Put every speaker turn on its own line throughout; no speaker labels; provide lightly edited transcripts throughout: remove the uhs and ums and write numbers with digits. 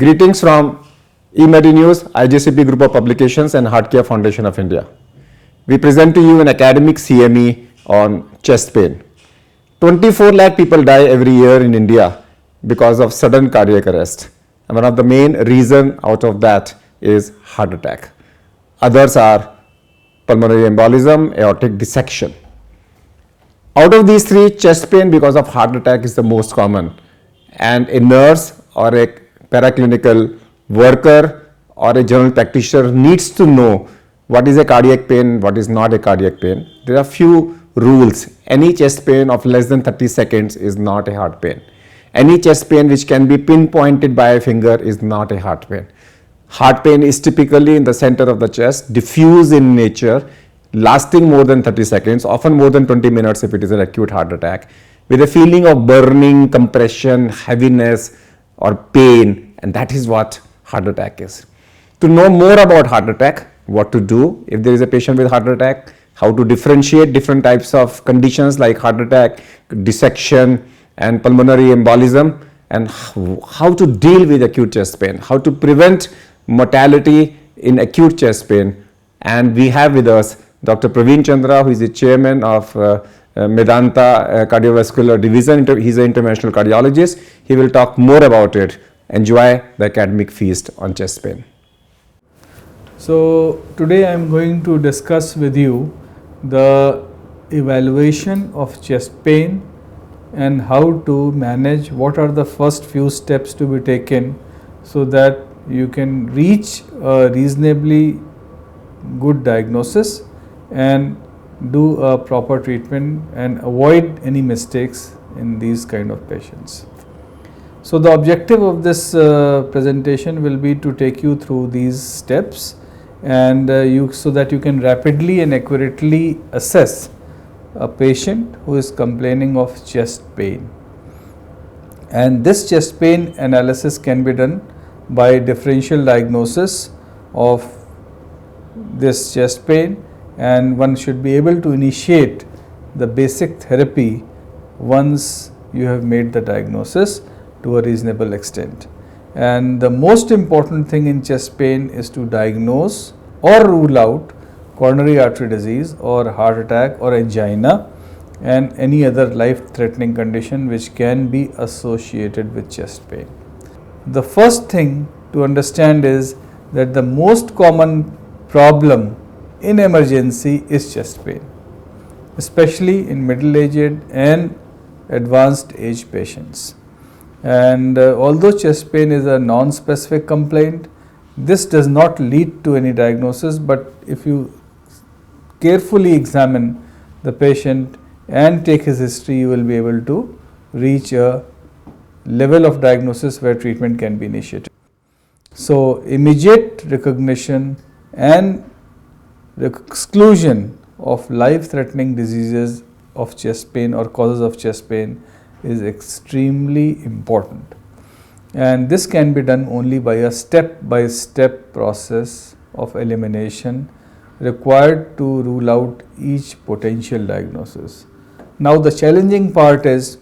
Greetings from eMedi News, IJCP Group of Publications and HeartCare Foundation of India. We present to you an academic CME on chest pain. 24 lakh people die every year in India because of sudden cardiac arrest. And one of the main reasons out of that is heart attack. Others are pulmonary embolism, aortic dissection. Out of these three, chest pain because of heart attack is the most common, and a nurse or a paraclinical worker or a general practitioner needs to know what is a cardiac pain, what is not a cardiac pain. There are few rules. Any chest pain of less than 30 seconds is not a heart pain. Any chest pain which can be pinpointed by a finger is not a heart pain. Heart pain is typically in the center of the chest, diffuse in nature, lasting more than 30 seconds, often more than 20 minutes if it is an acute heart attack, with a feeling of burning, compression, heaviness or pain, and that is what heart attack is. To know more about heart attack, what to do if there is a patient with heart attack, how to differentiate different types of conditions like heart attack, dissection and pulmonary embolism, and how to deal with acute chest pain, how to prevent mortality in acute chest pain. And we have with us Dr. Praveen Chandra, who is the chairman of Medanta Cardiovascular Division. He's an interventional cardiologist. He will talk more about it. Enjoy the academic feast on chest pain.
So today I am going to discuss with you the evaluation of chest pain and how to manage, what are the first few steps to be taken so that you can reach a reasonably good diagnosis and do a proper treatment and avoid any mistakes in these kind of patients. So the objective of this presentation will be to take you through these steps and so that you can rapidly and accurately assess a patient who is complaining of chest pain. And this chest pain analysis can be done by differential diagnosis of this chest pain, and one should be able to initiate the basic therapy once you have made the diagnosis to a reasonable extent. And the most important thing in chest pain is to diagnose or rule out coronary artery disease or heart attack or angina and any other life-threatening condition which can be associated with chest pain. The first thing to understand is that the most common problem in emergency is chest pain, especially in middle-aged and advanced age patients. And although chest pain is a non-specific complaint, this does not lead to any diagnosis, but if you carefully examine the patient and take his history, you will be able to reach a level of diagnosis where treatment can be initiated. So immediate recognition and the exclusion of life-threatening diseases of chest pain or causes of chest pain is extremely important, and this can be done only by a step-by-step process of elimination required to rule out each potential diagnosis. Now the challenging part is,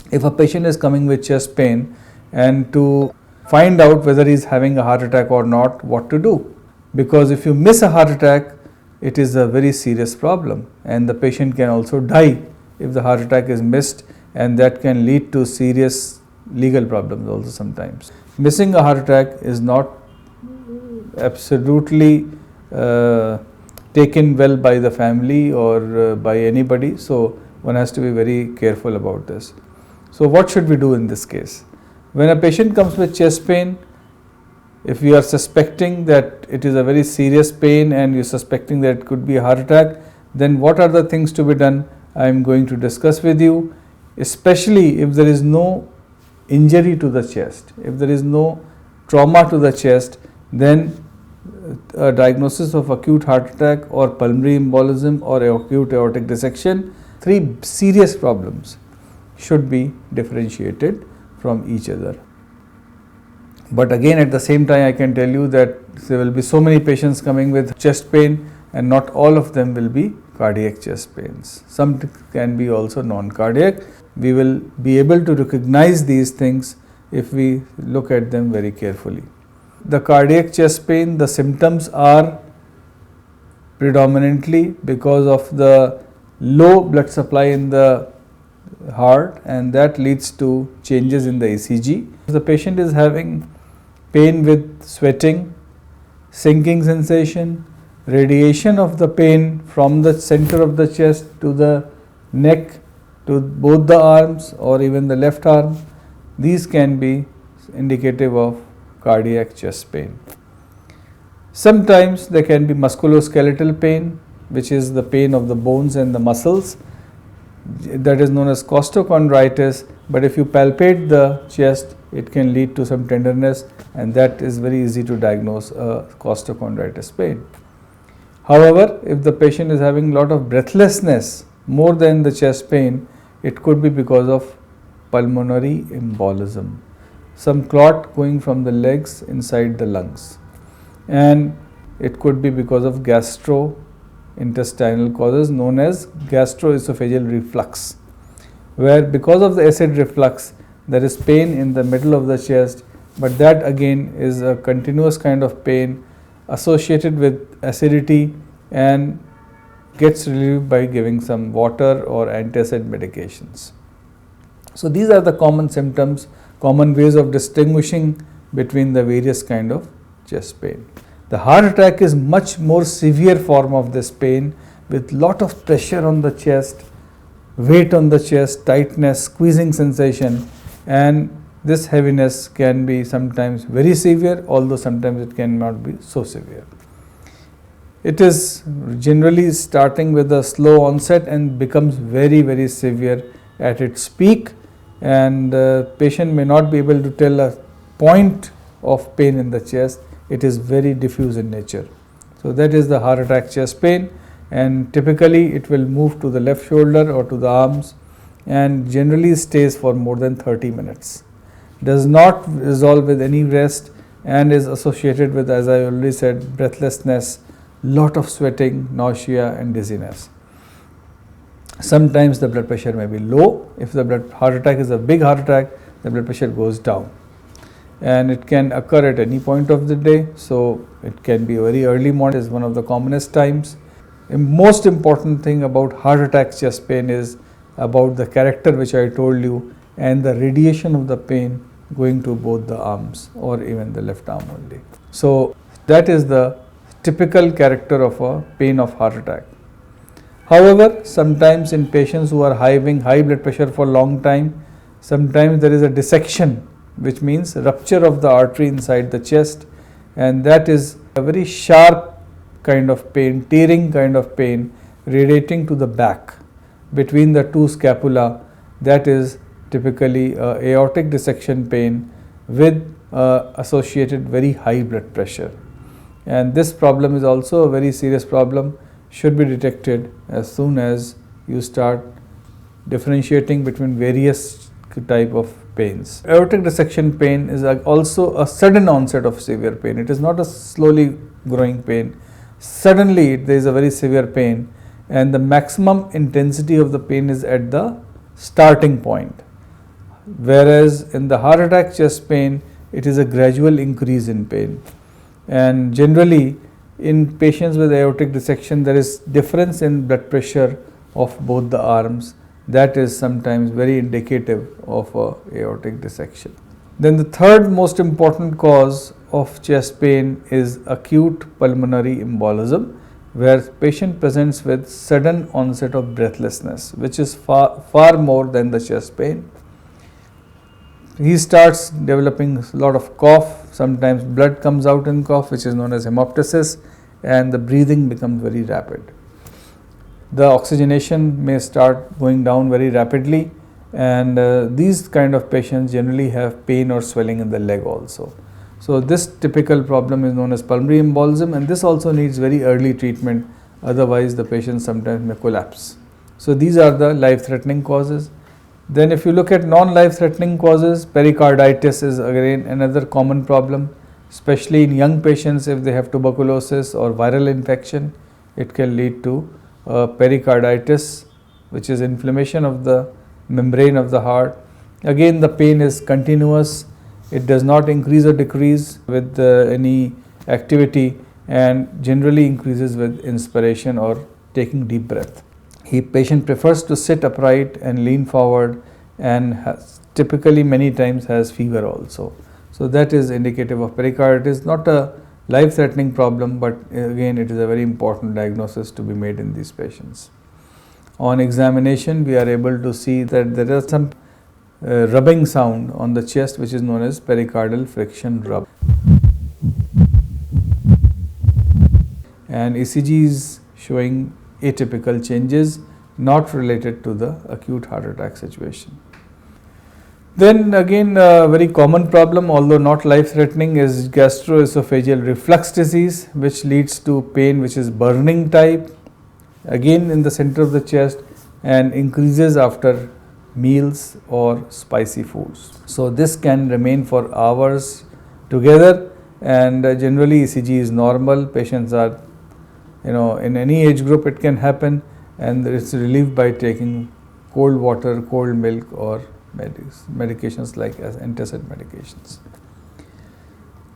if a patient is coming with chest pain and to find out whether he is having a heart attack or not, what to do. Because if you miss a heart attack, it is a very serious problem, and the patient can also die if the heart attack is missed, and that can lead to serious legal problems also sometimes. Missing a heart attack is not absolutely taken well by the family or by anybody, so one has to be very careful about this. So what should we do in this case? When a patient comes with chest pain, if you are suspecting that it is a very serious pain and you are suspecting that it could be a heart attack, then what are the things to be done? I am going to discuss with you, especially if there is no injury to the chest, if there is no trauma to the chest, then a diagnosis of acute heart attack or pulmonary embolism or acute aortic dissection, three serious problems, should be differentiated from each other. But again, at the same time, I can tell you that there will be so many patients coming with chest pain and not all of them will be cardiac chest pains. Some can be also non-cardiac. We will be able to recognize these things if we look at them very carefully. The cardiac chest pain, the symptoms are predominantly because of the low blood supply in the heart, and that leads to changes in the ECG. If the patient is having pain with sweating, sinking sensation, radiation of the pain from the center of the chest to the neck, to both the arms or even the left arm, these can be indicative of cardiac chest pain. Sometimes there can be musculoskeletal pain, which is the pain of the bones and the muscles, that is known as costochondritis, but if you palpate the chest, it can lead to some tenderness, and that is very easy to diagnose costochondritis pain. However, if the patient is having a lot of breathlessness more than the chest pain, it could be because of pulmonary embolism, some clot going from the legs inside the lungs, and it could be because of gastrointestinal causes known as gastroesophageal reflux, where because of the acid reflux there is pain in the middle of the chest, but that again is a continuous kind of pain associated with acidity and gets relieved by giving some water or antacid medications. So these are the common symptoms, common ways of distinguishing between the various kind of chest pain. The heart attack is much more severe form of this pain, with lot of pressure on the chest, weight on the chest, tightness, squeezing sensation, and this heaviness can be sometimes very severe, although sometimes it cannot be so severe. It is generally starting with a slow onset and becomes very severe at its peak, and the patient may not be able to tell a point of pain in the chest. It is very diffuse in nature. So that is the heart attack chest pain, and typically it will move to the left shoulder or to the arms and generally stays for more than 30 minutes. Does not resolve with any rest and is associated with, as I already said, breathlessness, lot of sweating, nausea and dizziness. Sometimes the blood pressure may be low. If the heart attack is a big heart attack, the blood pressure goes down, and it can occur at any point of the day. So it can be very early morning, is one of the commonest times. The most important thing about heart attack chest pain is about the character which I told you, and the radiation of the pain going to both the arms or even the left arm only. So that is the typical character of a pain of heart attack. However, sometimes in patients who are having high blood pressure for a long time, sometimes there is a dissection, which means rupture of the artery inside the chest, and that is a very sharp kind of pain, tearing kind of pain radiating to the back between the two scapula. That is typically aortic dissection pain with associated very high blood pressure, and this problem is also a very serious problem, should be detected as soon as you start differentiating between various type of pains. Aortic dissection pain is also a sudden onset of severe pain. It is not a slowly growing pain. Suddenly there is a very severe pain, and the maximum intensity of the pain is at the starting point, whereas in the heart attack chest pain it is a gradual increase in pain. And generally in patients with aortic dissection there is difference in blood pressure of both the arms. That is sometimes very indicative of a aortic dissection. Then the third most important cause of chest pain is acute pulmonary embolism, where patient presents with sudden onset of breathlessness, which is far more than the chest pain. He starts developing a lot of cough, sometimes blood comes out in cough, which is known as hemoptysis, and the breathing becomes very rapid. The oxygenation may start going down very rapidly, and these kind of patients generally have pain or swelling in the leg also. So this typical problem is known as pulmonary embolism, and this also needs very early treatment, otherwise the patient sometimes may collapse. So these are the life-threatening causes. Then if you look at non-life-threatening causes, pericarditis is again another common problem, especially in young patients. If they have tuberculosis or viral infection, it can lead to pericarditis, which is inflammation of the membrane of the heart. Again, the pain is continuous, It does not increase or decrease with any activity, and generally increases with inspiration or taking deep breath. Patient prefers to sit upright and lean forward, and typically many times has fever also. So that is indicative of pericarditis, not a life-threatening problem, but again it is a very important diagnosis to be made in these patients. On examination, we are able to see that there is some rubbing sound on the chest, which is known as pericardial friction rub. And ECG is showing atypical changes not related to the acute heart attack situation. Then again, a very common problem, although not life-threatening, is gastroesophageal reflux disease, which leads to pain which is burning type, again in the center of the chest, and increases after meals or spicy foods. So this can remain for hours together, and generally ECG is normal. Patients are, in any age group it can happen, and it's relieved by taking cold water, cold milk, or medications like antacid medications.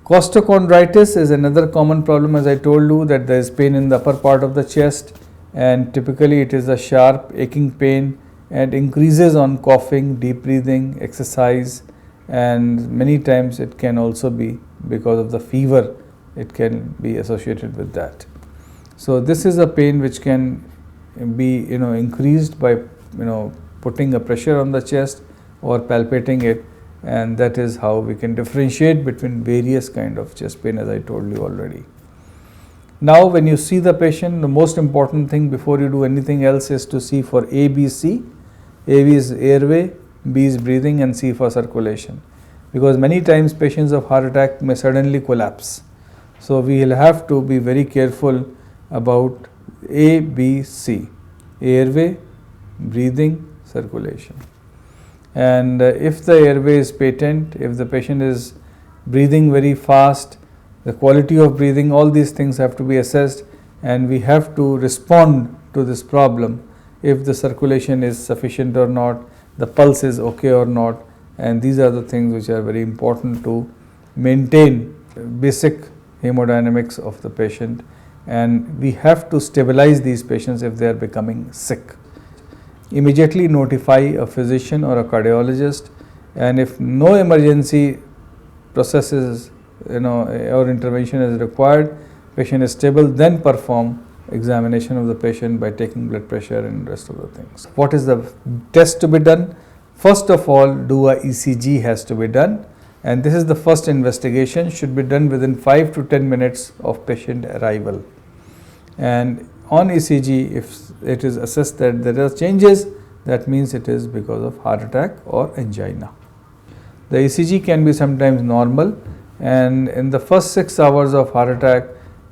Costochondritis is another common problem. As I told you, that there is pain in the upper part of the chest, and typically it is a sharp aching pain and increases on coughing, deep breathing, exercise, and many times it can also be because of the fever. It can be associated with that. So this is a pain which can be increased by putting a pressure on the chest or palpating it, and that is how we can differentiate between various kind of chest pain, as I told you already. Now when you see the patient, the most important thing before you do anything else is to see for A, B, C. A is airway, B is breathing, and C for circulation, because many times patients of heart attack may suddenly collapse. So we will have to be very careful about A, B, C: airway, breathing, circulation. And if the airway is patent, if the patient is breathing very fast, the quality of breathing, all these things have to be assessed, and we have to respond to this problem if the circulation is sufficient or not, the pulse is okay or not, and these are the things which are very important to maintain basic hemodynamics of the patient, and we have to stabilize these patients if they are becoming sick. Immediately notify a physician or a cardiologist, and if no emergency processes or intervention is required, patient is stable, then perform examination of the patient by taking blood pressure and rest of the things. What is the test to be done? First of all, do a ECG has to be done, and this is the first investigation, should be done within 5 to 10 minutes of patient arrival. And on ECG, if it is assessed that there are changes, that means it is because of heart attack or angina. The ECG can be sometimes normal, and in the first 6 hours of heart attack,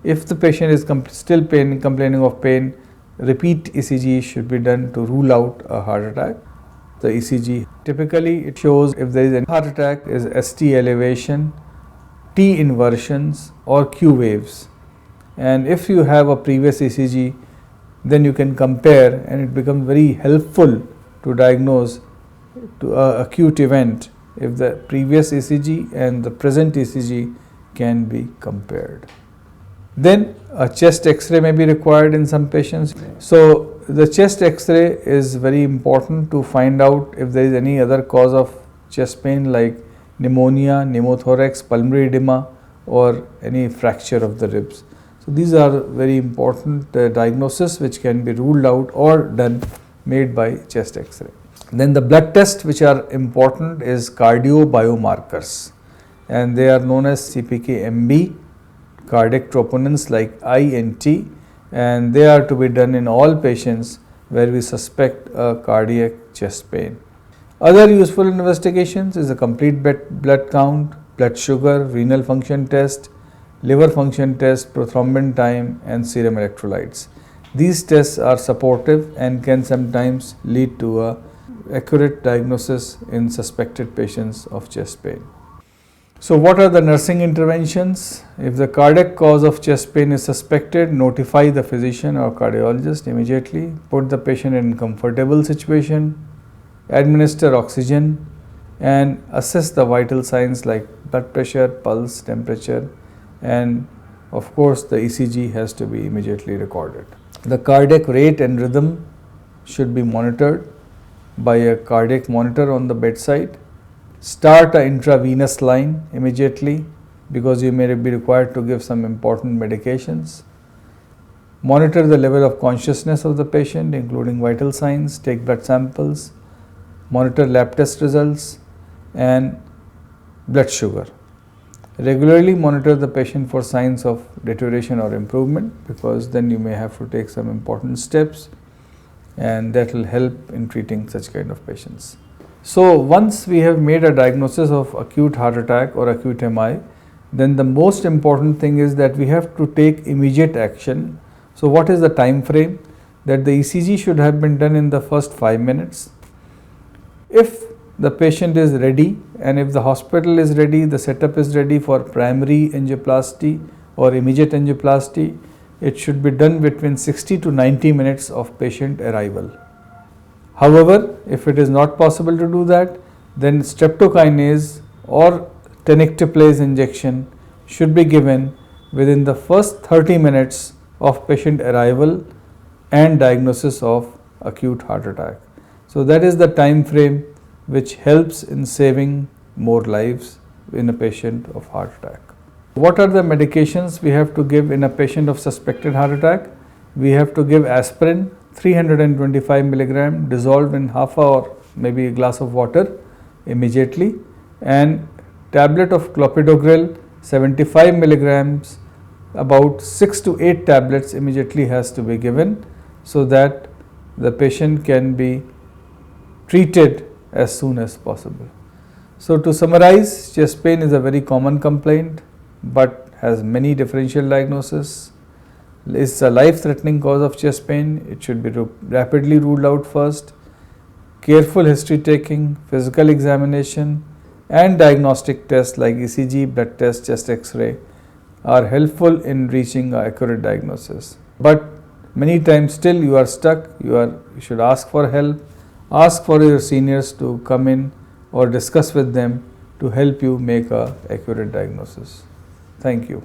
if the patient is still complaining of pain, repeat ECG should be done to rule out a heart attack. The ECG typically it shows if there is a heart attack is ST elevation, T inversions, or Q waves. And if you have a previous ECG, then you can compare, and it becomes very helpful to diagnose to acute event if the previous ECG and the present ECG can be compared. Then a chest X-ray may be required in some patients. So the chest X-ray is very important to find out if there is any other cause of chest pain like pneumonia, pneumothorax, pulmonary edema, or any fracture of the ribs. So these are very important diagnosis which can be ruled out or done, made by chest X-ray. Then the blood tests which are important is cardio biomarkers, and they are known as CPK-MB, cardiac troponins like I and T, and they are to be done in all patients where we suspect a cardiac chest pain. Other useful investigations is a complete blood count, blood sugar, renal function test, liver function test, prothrombin time, and serum electrolytes. These tests are supportive and can sometimes lead to a accurate diagnosis in suspected patients of chest pain. So what are the nursing interventions? If the cardiac cause of chest pain is suspected, notify the physician or cardiologist immediately, put the patient in comfortable situation, administer oxygen, and assess the vital signs like blood pressure, pulse, temperature, and of course the ECG has to be immediately recorded. The cardiac rate and rhythm should be monitored by a cardiac monitor on the bedside. Start an intravenous line immediately because you may be required to give some important medications. Monitor the level of consciousness of the patient, including vital signs, take blood samples, monitor lab test results and blood sugar. Regularly monitor the patient for signs of deterioration or improvement, because then you may have to take some important steps, and that will help in treating such kind of patients. So once we have made a diagnosis of acute heart attack or acute MI, then the most important thing is that we have to take immediate action. So what is the time frame? That the ECG should have been done in the first 5 minutes. If the patient is ready and if the hospital is ready, the setup is ready for primary angioplasty or immediate angioplasty, it should be done between 60 to 90 minutes of patient arrival. However, if it is not possible to do that, then streptokinase or tenecteplase injection should be given within the first 30 minutes of patient arrival and diagnosis of acute heart attack. So that is the time frame which helps in saving more lives in a patient of heart attack. What are the medications we have to give in a patient of suspected heart attack? We have to give aspirin 325 milligram dissolved in half or maybe a glass of water immediately, and tablet of clopidogrel 75 milligrams, about 6 to 8 tablets immediately has to be given so that the patient can be treated as soon as possible. So to summarize, chest pain is a very common complaint but has many differential diagnoses. It's a life-threatening cause of chest pain. It should be rapidly ruled out first. Careful history taking, physical examination and diagnostic tests like ECG, blood test, chest X-ray are helpful in reaching an accurate diagnosis. But many times still you are stuck, you should ask for help. Ask for your seniors to come in or discuss with them to help you make an accurate diagnosis. Thank you.